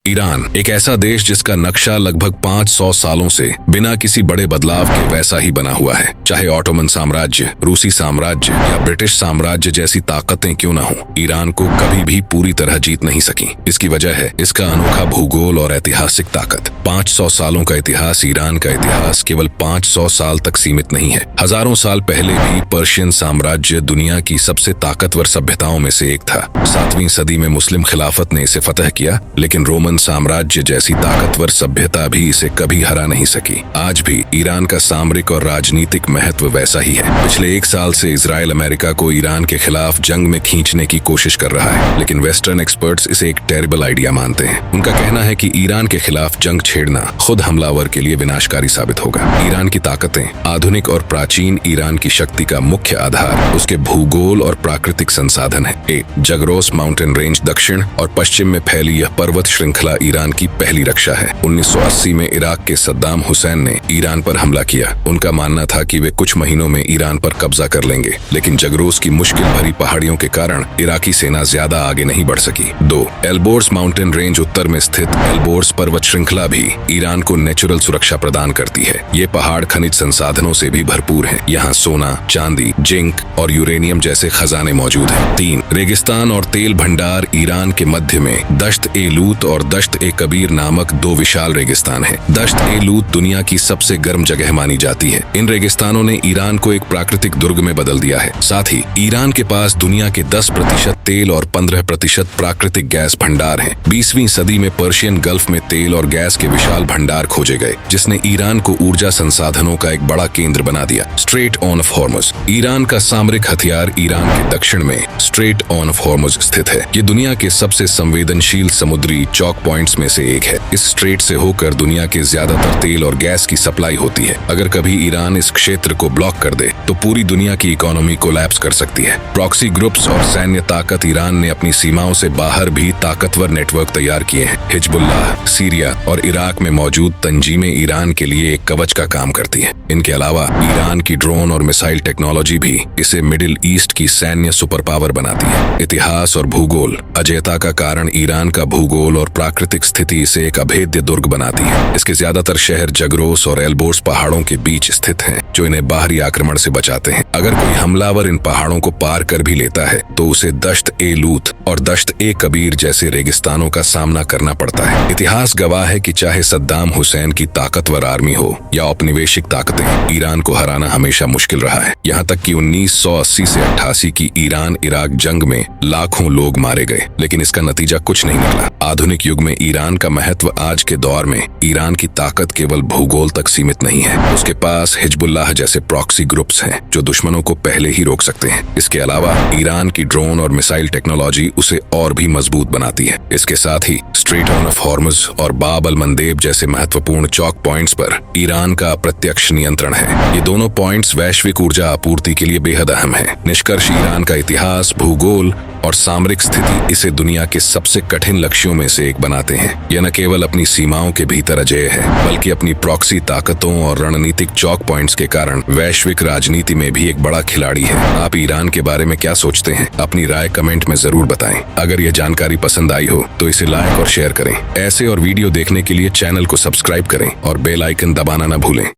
Iran एक ऐसा देश जिसका नक्शा लगभग 500 सालों से बिना किसी बड़े बदलाव के वैसा ही बना हुआ है। चाहे ऑटोमन साम्राज्य, रूसी साम्राज्य या ब्रिटिश साम्राज्य जैसी ताकतें क्यों न हों, ईरान को कभी भी पूरी तरह जीत नहीं सकी। इसकी वजह है इसका अनोखा भूगोल और ऐतिहासिक ताकत। 500 सालों का इतिहास। ईरान का इतिहास केवल 500 साल तक सीमित नहीं है। हजारों साल पहले भी पर्शियन साम्राज्य दुनिया की सबसे ताकतवर सभ्यताओं में से एक था। 7वीं सदी में मुस्लिम खिलाफत ने इसे फतह किया, लेकिन रोमन साम्राज्य जैसी ताकतवर सभ्यता भी इसे कभी हरा नहीं सकी। आज भी ईरान का सामरिक और राजनीतिक महत्व वैसा ही है। पिछले 1 साल से इजराइल अमेरिका को ईरान के खिलाफ जंग में खींचने की कोशिश कर रहा है, लेकिन वेस्टर्न एक्सपर्ट्स इसे एक टेरिबल आइडिया मानते हैं। उनका कहना है कि ईरान के खिलाफ जंग छेड़ना खुद हमलावर के लिए विनाशकारी साबित होगा। ईरान की ताकतें। आधुनिक और प्राचीन ईरान की शक्ति का मुख्य आधार उसके भूगोल और प्राकृतिक संसाधन है। जगरोस माउंटेन रेंज दक्षिण और पश्चिम में फैली यह पर्वत श्रृंखला ईरान की पहली रक्षा है। 1980 में इराक के सद्दाम हुसैन ने ईरान पर हमला किया। उनका मानना था कि वे कुछ महीनों में ईरान पर कब्जा कर लेंगे, लेकिन जगरोस की मुश्किल भरी पहाड़ियों के कारण इराकी सेना ज्यादा आगे नहीं बढ़ सकी। 2. एल्बोर्स माउंटेन रेंज उत्तर में स्थित एल्बोर्स पर्वत श्रृंखला भी ईरान को नेचुरल सुरक्षा प्रदान करती है। ये पहाड़ खनिज संसाधनों से भी भरपूर है। यहाँ सोना, चांदी, जिंक और यूरेनियम जैसे खजाने मौजूद हैं। 3. रेगिस्तान और तेल भंडार। ईरान के मध्य में दश्त-ए-लूत और दश्त-ए-कबीर नामक 2 विशाल रेगिस्तान हैं। दश्त-ए-लूत दुनिया की सबसे गर्म जगह मानी जाती है। इन रेगिस्तानों ने ईरान को एक प्राकृतिक दुर्ग में बदल दिया है। साथ ही ईरान के पास दुनिया के 10% तेल और 15% प्राकृतिक गैस भंडार हैं। 20वीं सदी में पर्शियन गल्फ में तेल और गैस के विशाल भंडार खोजे गए, जिसने ईरान को ऊर्जा संसाधनों का एक बड़ा केंद्र बना दिया। Straight of Hormuz. ईरान का सामरिक हथियार ईरान के दक्षिण में स्ट्रेट ऑफ हॉर्मुज स्थित है। ये दुनिया के सबसे संवेदनशील समुद्री चौक पॉइंट्स में से एक है। इस स्ट्रेट से होकर दुनिया के ज्यादातर तेल और गैस की सप्लाई होती है। अगर कभी ईरान इस क्षेत्र को ब्लॉक कर दे तो पूरी दुनिया की इकोनॉमी कोलैप्स कर सकती है। प्रॉक्सी ग्रुप्स और सैन्य ताकत। ईरान ने अपनी सीमाओं से बाहर भी ताकतवर नेटवर्क तैयार किए हैं। हिजबुल्लाह, सीरिया और इराक में मौजूद तंजीमें ईरान के लिए एक कवच का काम करती है। इनके अलावा ईरान की ड्रोन और मिसाइल टेक्नोलॉजी भी इसे मिडिल ईस्ट की सैन्य सुपर पावर बनाती है। इतिहास और भूगोल। अजेयता का कारण ईरान का भूगोल और प्राकृतिक स्थिति इसे एक अभेद्य दुर्ग बनाती है। इसके ज्यादातर शहर जगरोस और एल्बोर्स पहाड़ों के बीच स्थित हैं, जो इन्हें बाहरी आक्रमण से बचाते हैं। अगर कोई हमलावर इन पहाड़ों को पार कर भी लेता है तो उसे दश्त-ए-लूत और दश्त-ए-कबीर जैसे रेगिस्तानों का सामना करना पड़ता है। इतिहास गवाह है कि चाहे सद्दाम हुसैन की ताकतवर आर्मी हो या औपनिवेशिक ताकतें, ईरान को हराना हमेशा मुश्किल रहा है। यहाँ तक कि 1980 से 88 की ईरान इराक जंग में लाखों लोग मारे गए, लेकिन इसका नतीजा कुछ नहीं निकला। आधुनिक युग में ईरान का महत्व। आज के दौर में ईरान की ताकत केवल भूगोल तक सीमित नहीं है। उसके पास हिजबुल्लाह जैसे प्रॉक्सी ग्रुप्स हैं, जो दुश्मनों को पहले ही रोक सकते हैं। इसके अलावा ईरान की ड्रोन और मिसाइल टेक्नोलॉजी उसे और भी मजबूत बनाती है। इसके साथ ही स्ट्रेट ऑफ हॉर्मुज और बाब अल मंदेब जैसे महत्वपूर्ण चौक पॉइंट्स पर ईरान का अप्रत्यक्ष नियंत्रण है। ये दोनों पॉइंट्स वैश्विक ऊर्जा आपूर्ति के लिए बेहद अहम है। निष्कर्ष, ईरान का इतिहास, भूगोल और सामरिक स्थिति इसे दुनिया के सबसे कठिन लक्ष्यों में से एक बनाते हैं। यह न केवल अपनी सीमाओं के भीतर अजेय है, बल्कि अपनी प्रॉक्सी ताकतों और रणनीतिक चौक पॉइंट्स के कारण वैश्विक राजनीति में भी एक बड़ा खिलाड़ी है। आप ईरान के बारे में क्या सोचते हैं? अपनी राय कमेंट में जरूर बताएं। अगर यह जानकारी पसंद आई हो तो इसे लाइक और शेयर करें। ऐसे और वीडियो देखने के लिए चैनल को सब्सक्राइब करें और बेल आइकन दबाना न भूलें।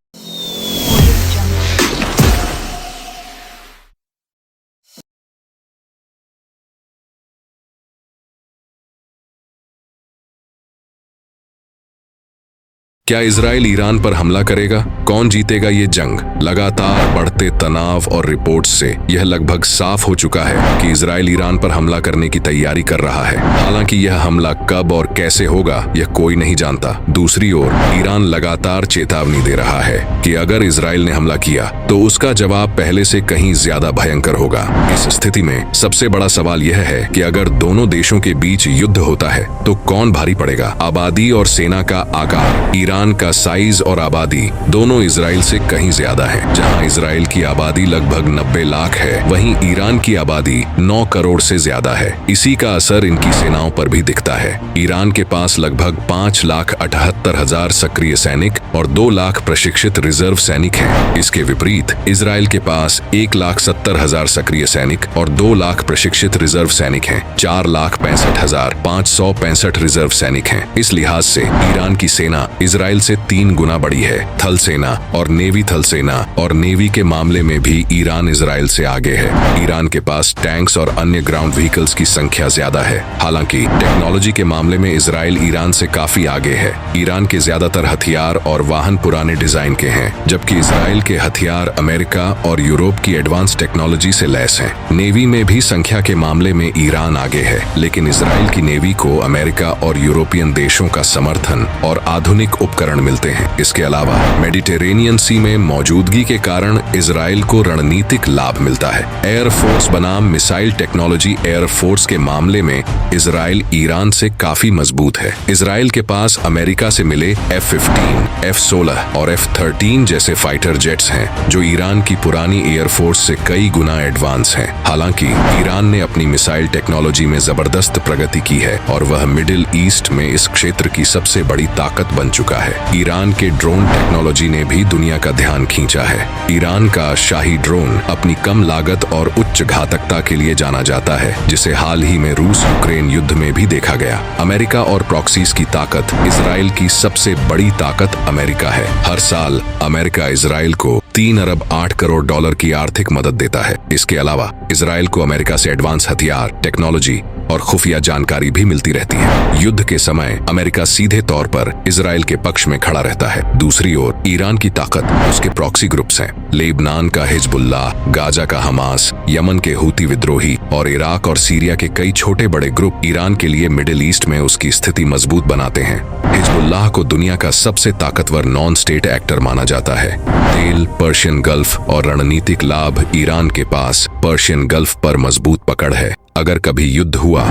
क्या इजराइल ईरान पर हमला करेगा? कौन जीतेगा ये जंग? लगातार बढ़ते तनाव और रिपोर्ट्स से यह लगभग साफ हो चुका है कि इजराइल ईरान पर हमला करने की तैयारी कर रहा है। हालांकि यह हमला कब और कैसे होगा यह कोई नहीं जानता। दूसरी ओर ईरान लगातार चेतावनी दे रहा है कि अगर इजराइल ने हमला किया तो उसका जवाब पहले से कहीं ज्यादा भयंकर होगा। इस स्थिति में सबसे बड़ा सवाल यह है कि अगर दोनों देशों के बीच युद्ध होता है तो कौन भारी पड़ेगा? आबादी और सेना का आकार। ईरान ईरान का साइज और आबादी दोनों इजराइल से कहीं ज्यादा है। जहां इजराइल की आबादी लगभग 90 लाख है, वहीं ईरान की आबादी 9 करोड़ से ज्यादा है। इसी का असर इनकी सेनाओं पर भी दिखता है। ईरान के पास लगभग 5,78,000 सक्रिय सैनिक और 2 लाख प्रशिक्षित रिजर्व सैनिक हैं। इसके विपरीत इजराइल के पास 1,70,000 सक्रिय सैनिक और 2 लाख प्रशिक्षित रिजर्व सैनिक हैं। 4,65,565 रिजर्व सैनिक हैं। इस लिहाज से ईरान की सेना इजराइल से 3 गुना बड़ी है। थल सेना और नेवी थल सेना और नेवी के मामले में भी ईरान इजराइल से आगे है। ईरान के पास टैंक्स और अन्य ग्राउंड व्हीकल्स की संख्या ज्यादा है। हालांकि टेक्नोलॉजी के मामले में इजराइल ईरान से काफी आगे है। ईरान के ज्यादातर हथियार और वाहन पुराने डिजाइन के हैं, जबकि इजराइल के हथियार अमेरिका और यूरोप की एडवांस टेक्नोलॉजी से लैस हैं। नेवी में भी संख्या के मामले में ईरान आगे है, लेकिन इजराइल की नेवी को अमेरिका और यूरोपियन देशों का समर्थन और आधुनिक उपकरण मिलते हैं। इसके अलावा मेडिटेरेनियन सी में मौजूदगी के कारण इजराइल को रणनीतिक लाभ मिलता है। एयरफोर्स बनाम मिसाइल टेक्नोलॉजी एयरफोर्स के मामले में इजराइल ईरान से काफी मजबूत है। इजराइल के पास अमेरिका से मिले F-15, F-16 और F-13 जैसे फाइटर जेट्स हैं, जो ईरान की पुरानी एयरफोर्स से कई गुना एडवांस हैं। हालांकि ईरान ने अपनी मिसाइल टेक्नोलॉजी में जबरदस्त प्रगति की है और वह मिडिल ईस्ट में इस क्षेत्र की सबसे बड़ी ताकत बन चुका है। ईरान के ड्रोन टेक्नोलॉजी ने भी दुनिया का ध्यान खींचा है। ईरान का शाही ड्रोन अपनी कम लागत और उच्च घातकता के लिए जाना जाता है, जिसे हाल ही में रूस यूक्रेन युद्ध में भी देखा गया। अमेरिका और प्रॉक्सीज की ताकत इजराइल की सबसे बड़ी ताकत अमेरिका है। हर साल अमेरिका इजराइल को 3 अरब 8 करोड़ डॉलर की आर्थिक मदद देता है। इसके अलावा इजराइल को अमेरिका से एडवांस हथियार, टेक्नोलॉजी और खुफिया जानकारी भी मिलती रहती है। युद्ध के समय अमेरिका सीधे तौर पर इजराइल के पक्ष में खड़ा रहता है। दूसरी ओर ईरान की ताकत उसके प्रॉक्सी ग्रुप्स हैं। लेबनान का हिजबुल्लाह, गाजा का हमास, यमन के हूती विद्रोही और इराक और सीरिया के कई छोटे बड़े ग्रुप ईरान के लिए मिडिल ईस्ट में उसकी स्थिति मजबूत बनाते हैं। हिजबुल्लाह को दुनिया का सबसे ताकतवर नॉन स्टेट एक्टर माना जाता है। तेल, पर्शियन गल्फ और रणनीतिक लाभ ईरान के पास पर्शियन गल्फ पर मजबूत पकड़ है। अगर कभी युद्ध हुआ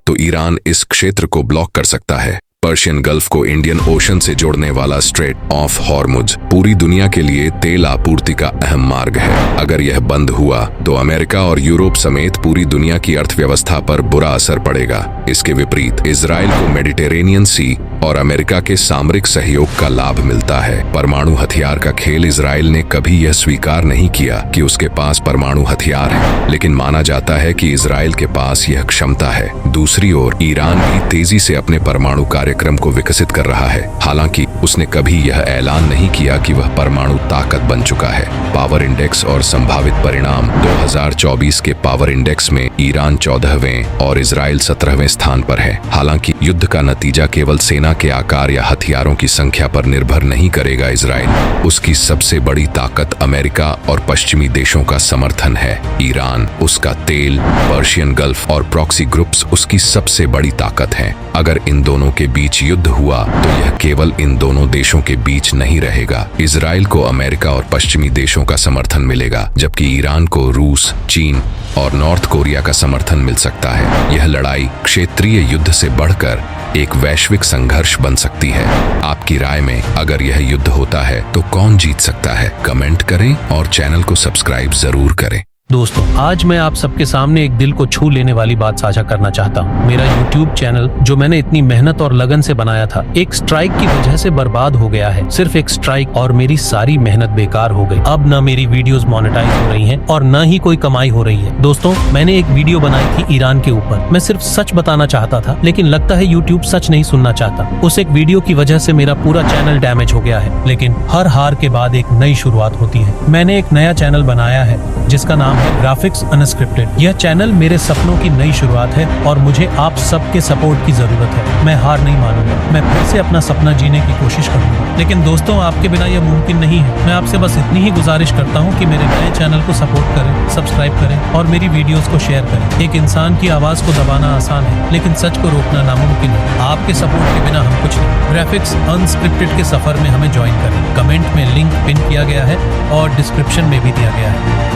तो ईरान इस क्षेत्र को ब्लॉक कर सकता है। पर्शियन गल्फ को इंडियन ओशन से जोड़ने वाला स्ट्रेट ऑफ हॉर्मुज पूरी दुनिया के लिए तेल आपूर्ति का अहम मार्ग है। अगर यह बंद हुआ तो अमेरिका और यूरोप समेत पूरी दुनिया की अर्थव्यवस्था पर बुरा असर पड़ेगा। इसके विपरीत इजराइल को मेडिटेरेनियन सी और अमेरिका के सामरिक सहयोग का लाभ मिलता है। परमाणु हथियार का खेल इजराइल ने कभी यह स्वीकार नहीं किया कि उसके पास परमाणु हथियार है, लेकिन माना जाता है कि इजराइल के पास यह क्षमता है। दूसरी ओर ईरान भी तेजी से अपने परमाणु कार्यक्रम को विकसित कर रहा है। हालांकि उसने कभी यह ऐलान नहीं किया कि वह परमाणु ताकत बन चुका है। पावर इंडेक्स और संभावित परिणाम 2024 के पावर इंडेक्स में ईरान 14वें और इजराइल 17वें स्थान पर है। हालांकि युद्ध का नतीजा केवल सेना के आकार या हथियारों की संख्या पर निर्भर नहीं करेगा। इजराइल उसकी सबसे बड़ी ताकत अमेरिका और पश्चिमी देशों का समर्थन है। ईरान, उसका तेल, पर्शियन गल्फ और प्रॉक्सी ग्रुप्स उसकी सबसे बड़ी ताकत हैं। अगर इन दोनों के बीच युद्ध हुआ तो यह केवल इन दोनों देशों के बीच नहीं रहेगा। इजराइल को अमेरिका और पश्चिमी देशों का समर्थन मिलेगा, जबकि ईरान को रूस, चीन और नॉर्थ कोरिया का समर्थन मिल सकता है। यह लड़ाई क्षेत्रीय युद्ध से बढ़कर एक वैश्विक संघर्ष बन सकती है। आपकी राय में अगर यह युद्ध होता है तो कौन जीत सकता है? कमेंट करें और चैनल को सब्सक्राइब जरूर करें। दोस्तों, आज मैं आप सबके सामने एक दिल को छू लेने वाली बात साझा करना चाहता हूँ। मेरा YouTube चैनल जो मैंने इतनी मेहनत और लगन से बनाया था, एक स्ट्राइक की वजह से बर्बाद हो गया है। सिर्फ एक स्ट्राइक और मेरी सारी मेहनत बेकार हो गई। अब न मेरी वीडियोस मोनेटाइज हो रही हैं और न ही कोई कमाई हो रही है। दोस्तों, मैंने एक वीडियो बनाई थी ईरान के ऊपर। मैं सिर्फ सच बताना चाहता था, लेकिन लगता है YouTube सच नहीं सुनना चाहता। उस एक वीडियो की वजह से मेरा पूरा चैनल डैमेज हो गया है। लेकिन हर हार के बाद एक नई शुरुआत होती है। मैंने एक नया चैनल बनाया है जिसका नाम है ग्राफिक्स अनस्क्रिप्टेड। यह चैनल मेरे सपनों की नई शुरुआत है और मुझे आप सबके सपोर्ट की जरूरत है। मैं हार नहीं मानूंगा, मैं फिर से अपना सपना जीने की कोशिश करूंगा। लेकिन दोस्तों, आपके बिना यह मुमकिन नहीं है। मैं आपसे बस इतनी ही गुजारिश करता हूं कि मेरे नए चैनल को सपोर्ट करें, सब्सक्राइब करें और मेरी वीडियोस को शेयर करें। एक इंसान की आवाज को दबाना आसान है, लेकिन सच को रोकना नामुमकिन है। आपके सपोर्ट के बिना हम कुछ नहीं। ग्राफिक्स अनस्क्रिप्टेड के सफर में हमें ज्वाइन करें। कमेंट में लिंक पिन किया गया है और डिस्क्रिप्शन में भी दिया गया है।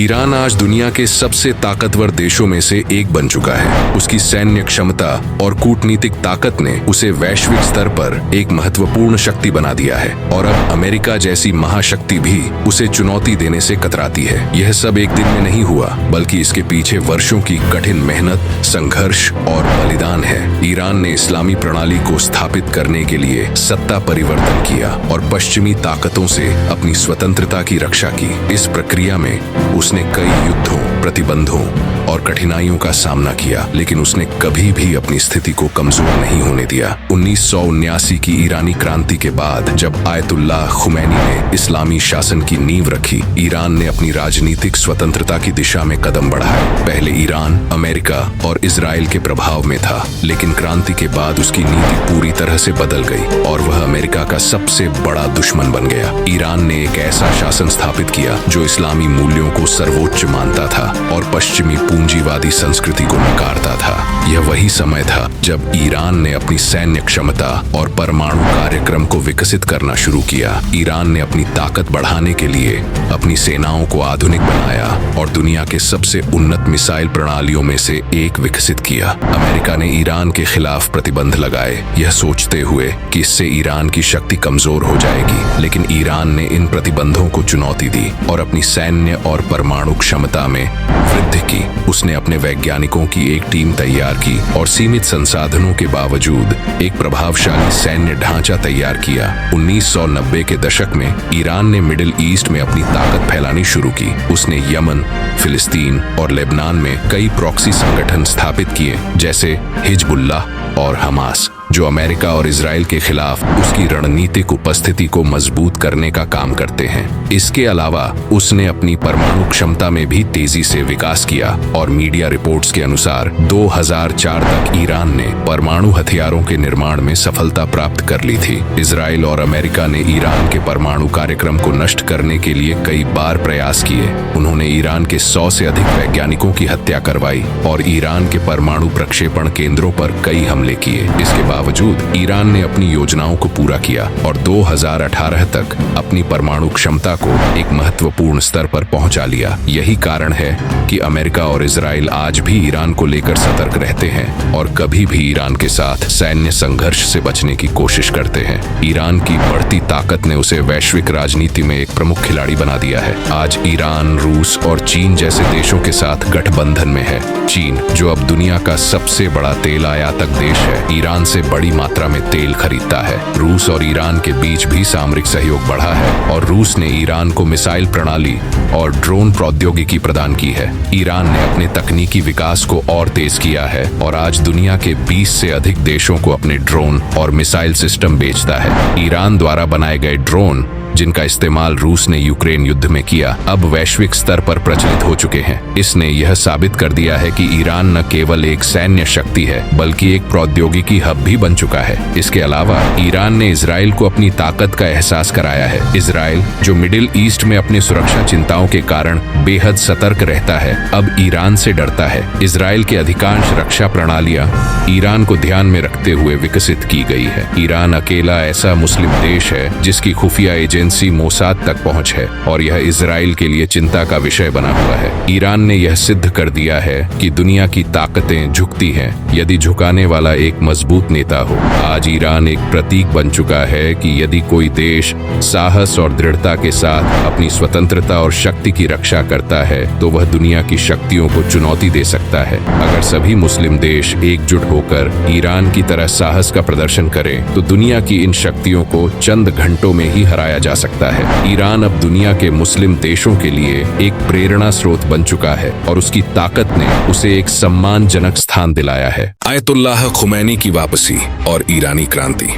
ईरान आज दुनिया के सबसे ताकतवर देशों में से एक बन चुका है। उसकी सैन्य क्षमता और कूटनीतिक ताकत ने उसे वैश्विक स्तर पर एक महत्वपूर्ण शक्ति बना दिया है और अब अमेरिका जैसी महाशक्ति भी उसे चुनौती देने से कतराती है। यह सब एक दिन में नहीं हुआ, बल्कि इसके पीछे वर्षों की कठिन मेहनत, संघर्ष और बलिदान है। ईरान ने इस्लामी प्रणाली को स्थापित करने के लिए सत्ता परिवर्तन किया और पश्चिमी ताकतों से अपनी स्वतंत्रता की रक्षा की। इस प्रक्रिया में उसने कई युद्धों, प्रतिबंधों और कठिनाइयों का सामना किया, लेकिन उसने कभी भी अपनी स्थिति को कमजोर नहीं होने दिया। 1979 की ईरानी क्रांति के बाद जब आयतुल्लाह खुमैनी ने इस्लामी शासन की नींव रखी, ईरान ने अपनी राजनीतिक स्वतंत्रता की दिशा में कदम बढ़ाए। पहले ईरान अमेरिका और इजराइल के प्रभाव में था, लेकिन क्रांति के बाद उसकी नीति पूरी तरह से बदल गई और वह अमेरिका का सबसे बड़ा दुश्मन बन गया। ईरान ने एक ऐसा शासन स्थापित किया जो इस्लामी मूल्यों को सर्वोच्च मानता था और पश्चिमी पूंजीवादी संस्कृति को नकारता था। यह वही समय था जब ईरान ने अपनी सैन्य क्षमता और परमाणु कार्यक्रम को विकसित करना शुरू किया। ईरान ने अपनी ताकत बढ़ाने के लिए अपनी सेनाओं को आधुनिक बनाया और दुनिया के सबसे उन्नत मिसाइल प्रणालियों में से एक विकसित किया। अमेरिका ने ईरान के खिलाफ प्रतिबंध लगाए, यह सोचते हुए कि इससे ईरान की शक्ति कमजोर हो जाएगी, लेकिन ईरान ने इन प्रतिबंधों को चुनौती दी और अपनी सैन्य और परमाणु क्षमता में वृद्धि की। उसने अपने वैज्ञानिकों की एक टीम तैयार की और सीमित संसाधनों के बावजूद एक प्रभावशाली सैन्य ढांचा तैयार किया। 1990 के दशक में ईरान ने मिडिल ईस्ट में अपनी ताकत फैलानी शुरू की। उसने यमन, फिलिस्तीन और लेबनान में कई प्रॉक्सी संगठन स्थापित किए, जैसे हिजबुल्लाह और हमास, जो अमेरिका और इजराइल के खिलाफ उसकी रणनीतिक उपस्थिति को मजबूत करने का काम करते हैं। इसके अलावा उसने अपनी परमाणु क्षमता में भी तेजी से विकास किया और मीडिया रिपोर्ट्स के अनुसार 2004 तक ईरान ने परमाणु हथियारों के निर्माण में सफलता प्राप्त कर ली थी। इजराइल और अमेरिका ने ईरान के परमाणु कार्यक्रम को नष्ट करने के लिए कई बार प्रयास किए। उन्होंने ईरान के 100 से अधिक वैज्ञानिकों की हत्या करवाई और ईरान के परमाणु प्रक्षेपण केंद्रों पर कई हमले किए। इसके बावजूद ईरान ने अपनी योजनाओं को पूरा किया और 2018 तक अपनी परमाणु क्षमता को एक महत्वपूर्ण स्तर पर पहुंचा लिया। यही कारण है कि अमेरिका और इजराइल आज भी ईरान को लेकर सतर्क रहते हैं और कभी भी ईरान के साथ सैन्य संघर्ष से बचने की कोशिश करते हैं। ईरान की बढ़ती ताकत ने उसे वैश्विक राजनीति में एक प्रमुख खिलाड़ी बना दिया है। आज ईरान, रूस और चीन जैसे देशों के साथ गठबंधन में है। चीन, जो अब दुनिया का सबसे बड़ा तेल आयातक देश है, ईरान से बड़ी मात्रा में तेल खरीदता है। रूस और ईरान के बीच भी सामरिक सहयोग बढ़ा है और रूस ने ईरान को मिसाइल प्रणाली और ड्रोन प्रौद्योगिकी प्रदान की है। ईरान ने अपने तकनीकी विकास को और तेज किया है और आज दुनिया के 20 से अधिक देशों को अपने ड्रोन और मिसाइल सिस्टम बेचता है। ईरान द्वारा बनाए गए ड्रोन, जिनका इस्तेमाल रूस ने यूक्रेन युद्ध में किया, अब वैश्विक स्तर पर प्रचलित हो चुके हैं। इसने यह साबित कर दिया है कि ईरान न केवल एक सैन्य शक्ति है, बल्कि एक प्रौद्योगिकी हब भी बन चुका है। इसके अलावा ईरान ने इजराइल को अपनी ताकत का एहसास कराया है। इजराइल, जो मिडिल ईस्ट में अपनी सुरक्षा चिंताओं के कारण बेहद सतर्क रहता है, अब ईरान से डरता है। इजराइल के अधिकांश रक्षा प्रणालियां ईरान को ध्यान में रखते हुए विकसित की गई है। ईरान अकेला ऐसा मुस्लिम देश है जिसकी खुफिया एजेंसी मोसाद तक पहुंच है और यह इजराइल के लिए चिंता का विषय बना हुआ है। ईरान ने यह सिद्ध कर दिया है कि दुनिया की ताकतें झुकती हैं यदि झुकाने वाला एक मजबूत नेता हो। आज ईरान एक प्रतीक बन चुका है कि यदि कोई देश साहस और दृढ़ता के साथ अपनी स्वतंत्रता और शक्ति की रक्षा करता है तो वह दुनिया की शक्तियों को चुनौती दे सकता है। अगर सभी मुस्लिम देश एकजुट होकर ईरान की तरह साहस का प्रदर्शन करें तो दुनिया की इन शक्तियों को चंद घंटों में ही हराया जा सकता है। ईरान अब दुनिया के मुस्लिम देशों के लिए एक प्रेरणा स्रोत बन चुका है और उसकी ताकत ने उसे एक सम्मानजनक स्थान दिलाया है। आयतुल्लाह खुमैनी की वापसी और ईरानी क्रांति।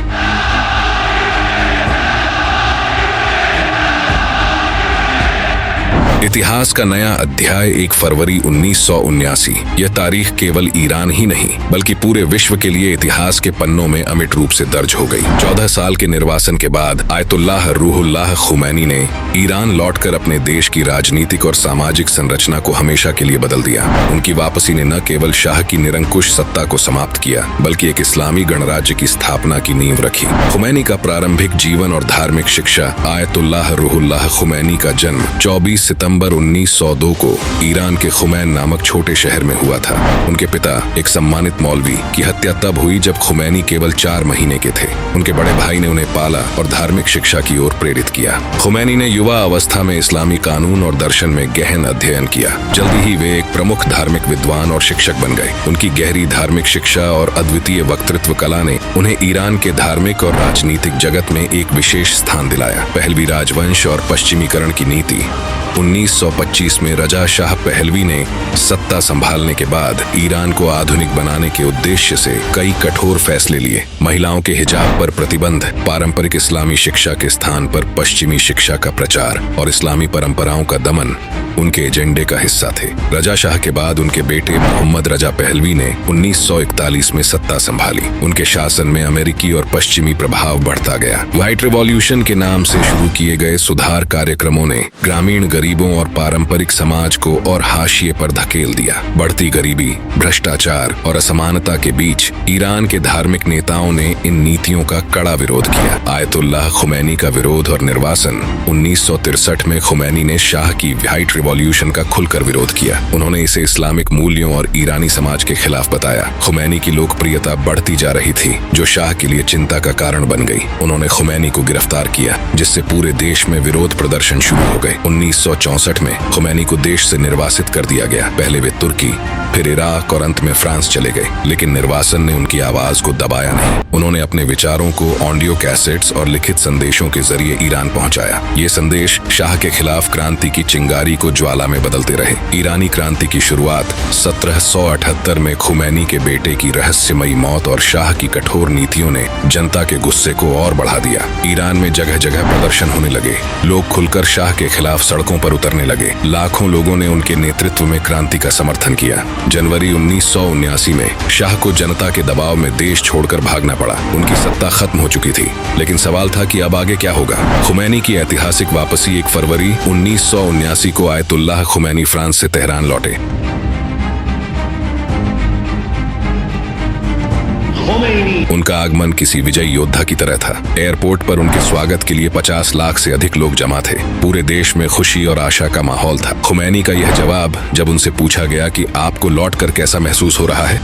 इतिहास का नया अध्याय 1 फरवरी 1979। यह तारीख केवल ईरान ही नहीं बल्कि पूरे विश्व के लिए इतिहास के पन्नों में अमिट रूप से दर्ज हो गई। 14 साल के निर्वासन के बाद आयतुल्लाह रूहुल्लाह खुमैनी ने ईरान लौटकर अपने देश की राजनीतिक और सामाजिक संरचना को हमेशा के लिए बदल दिया। उनकी वापसी ने न केवल शाह की निरंकुश सत्ता को समाप्त किया बल्कि एक इस्लामी गणराज्य की स्थापना की नींव रखी। खुमैनी का प्रारंभिक जीवन और धार्मिक शिक्षा। आयतुल्लाह रूहुल्लाह खुमैनी का जन्म 24 सितंबर सितंबर 1902 को ईरान के खुमैन नामक छोटे शहर में हुआ था। उनके पिता एक सम्मानित मौलवी की हत्या तब हुई जब खुमैनी केवल 4 महीने के थे। उनके बड़े भाई ने उन्हें पाला और धार्मिक शिक्षा की ओर प्रेरित किया। खुमैनी ने युवा अवस्था में इस्लामी कानून और दर्शन में गहन अध्ययन किया। जल्दी ही वे एक प्रमुख धार्मिक विद्वान और शिक्षक बन गए। उनकी गहरी धार्मिक शिक्षा और अद्वितीय वक्तृत्व कला ने उन्हें ईरान के धार्मिक और राजनीतिक जगत में एक विशेष स्थान दिलाया। पहलवी राजवंश और पश्चिमीकरण की नीति। 1925 में रजा शाह पहलवी ने सत्ता संभालने के बाद ईरान को आधुनिक बनाने के उद्देश्य से कई कठोर फैसले लिए। महिलाओं के हिजाब पर प्रतिबंध, पारंपरिक इस्लामी शिक्षा के स्थान पर पश्चिमी शिक्षा का प्रचार और इस्लामी परंपराओं का दमन उनके एजेंडे का हिस्सा थे। रजा शाह के बाद उनके बेटे मोहम्मद रजा पहलवी ने 1941 में सत्ता संभाली। उनके शासन में अमेरिकी और पश्चिमी प्रभाव बढ़ता गया। व्हाइट रिवॉल्यूशन के नाम से शुरू किए गए सुधार कार्यक्रमों ने ग्रामीण गरीबों और पारंपरिक समाज को और हाशिए पर धकेल दिया। बढ़ती गरीबी, भ्रष्टाचार और असमानता के बीच ईरान के धार्मिक नेताओं ने इन नीतियों का कड़ा विरोध किया। आयतुल्लाह खुमैनी का विरोध और निर्वासन। 1963 में खुमैनी ने शाह की व्हाइट रिवॉल्यूशन का खुलकर विरोध किया। उन्होंने इसे इस्लामिक मूल्यों और ईरानी समाज के खिलाफ बताया। खुमैनी की लोकप्रियता बढ़ती जा रही थी, जो शाह के लिए चिंता का कारण बन गई। उन्होंने खुमैनी को गिरफ्तार किया, जिससे पूरे देश में विरोध प्रदर्शन शुरू हो गए। 1964 में खुमैनी को देश से निर्वासित कर दिया गया। पहले वे तुर्की, फिर इराक और अंत में फ्रांस चले गए, लेकिन निर्वासन ने उनकी आवाज को दबाया नहीं। उन्होंने अपने विचारों को ऑडियो कैसेट्स और लिखित संदेशों के जरिए ईरान पहुंचाया। ये संदेश शाह के खिलाफ क्रांति की चिंगारी को ज्वाला में बदलते रहे। ईरानी क्रांति की शुरुआत 1778 में खुमैनी के बेटे की रहस्यमयी मौत और शाह की कठोर नीतियों ने जनता के गुस्से को और बढ़ा दिया। ईरान में जगह जगह प्रदर्शन होने लगे। लोग खुलकर शाह के खिलाफ सड़कों पर उतरने लगे। लाखों लोगों ने उनके नेतृत्व में क्रांति का समर्थन किया। जनवरी 1979 में शाह को जनता के दबाव में देश छोड़कर भागना पड़ा। उनकी सत्ता खत्म हो चुकी थी, लेकिन सवाल था कि अब आगे क्या होगा। खुमैनी की ऐतिहासिक वापसी 1 फरवरी 1979 को आयतुल्लाह खुमैनी फ्रांस से तेहरान लौटे। उनका आगमन किसी विजयी योद्धा की तरह था। एयरपोर्ट पर उनके स्वागत के लिए 50 लाख से अधिक लोग जमा थे। पूरे देश में खुशी और आशा का माहौल था। खुमैनी का यह जवाब, जब उनसे पूछा गया कि आपको लौटकर कैसा महसूस हो रहा है,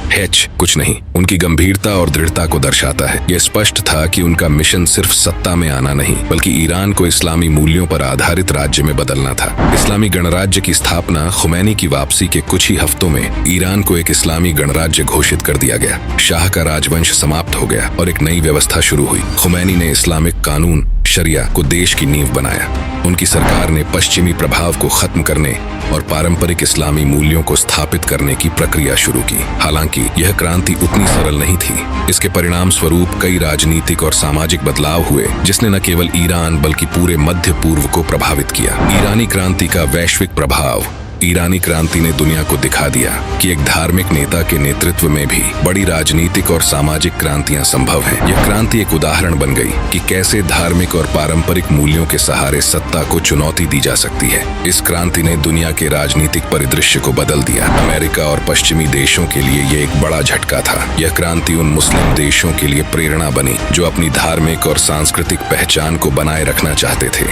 कुछ नहीं, उनकी गंभीरता और दृढ़ता को दर्शाता है। यह स्पष्ट था कि उनका मिशन सिर्फ सत्ता में आना नहीं, बल्कि ईरान को इस्लामी मूल्यों पर आधारित राज्य में बदलना था। इस्लामी गणराज्य की स्थापना। खुमैनी की वापसी के कुछ ही हफ्तों में ईरान को एक इस्लामी गणराज्य घोषित कर दिया गया। शाह का राजवंश समाप्त हो गया और एक नई व्यवस्था शुरू हुई। खुमैनी ने इस्लामिक कानून शरिया को देश की नींव बनाया। उनकी सरकार ने पश्चिमी प्रभाव को खत्म करने और पारंपरिक इस्लामी मूल्यों को स्थापित करने की प्रक्रिया शुरू की। हालांकि यह क्रांति उतनी सरल नहीं थी। इसके परिणाम स्वरूप कई राजनीतिक और सामाजिक बदलाव हुए, जिसने न केवल ईरान बल्कि पूरे मध्य पूर्व को प्रभावित किया। ईरानी क्रांति का वैश्विक प्रभाव। ईरानी क्रांति ने दुनिया को दिखा दिया कि एक धार्मिक नेता के नेतृत्व में भी बड़ी राजनीतिक और सामाजिक क्रांतियां संभव हैं। यह क्रांति एक उदाहरण बन गई कि कैसे धार्मिक और पारंपरिक मूल्यों के सहारे सत्ता को चुनौती दी जा सकती है। इस क्रांति ने दुनिया के राजनीतिक परिदृश्य को बदल दिया। अमेरिका और पश्चिमी देशों के लिए यह एक बड़ा झटका था। यह क्रांति उन मुस्लिम देशों के लिए प्रेरणा बनी जो अपनी धार्मिक और सांस्कृतिक पहचान को बनाए रखना चाहते थे।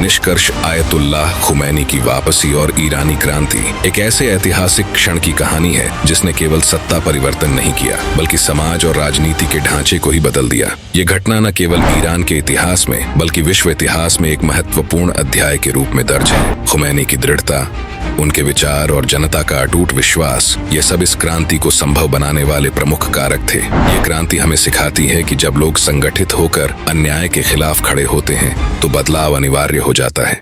निष्कर्ष, आयतुल्लाह खुमैनी की वापसी और ईरानी क्रांति एक ऐसे ऐतिहासिक क्षण की कहानी है जिसने केवल सत्ता परिवर्तन नहीं किया, बल्कि समाज और राजनीति के ढांचे को ही बदल दिया। ये घटना न केवल ईरान के इतिहास में बल्कि विश्व इतिहास में एक महत्वपूर्ण अध्याय के रूप में दर्ज है। खुमैनी की दृढ़ता, उनके विचार और जनता का अटूट विश्वास, ये सब इस क्रांति को संभव बनाने वाले प्रमुख कारक थे। ये क्रांति हमें सिखाती है कि जब लोग संगठित होकर अन्याय के खिलाफ खड़े होते हैं तो बदलाव अनिवार्य हो जाता है।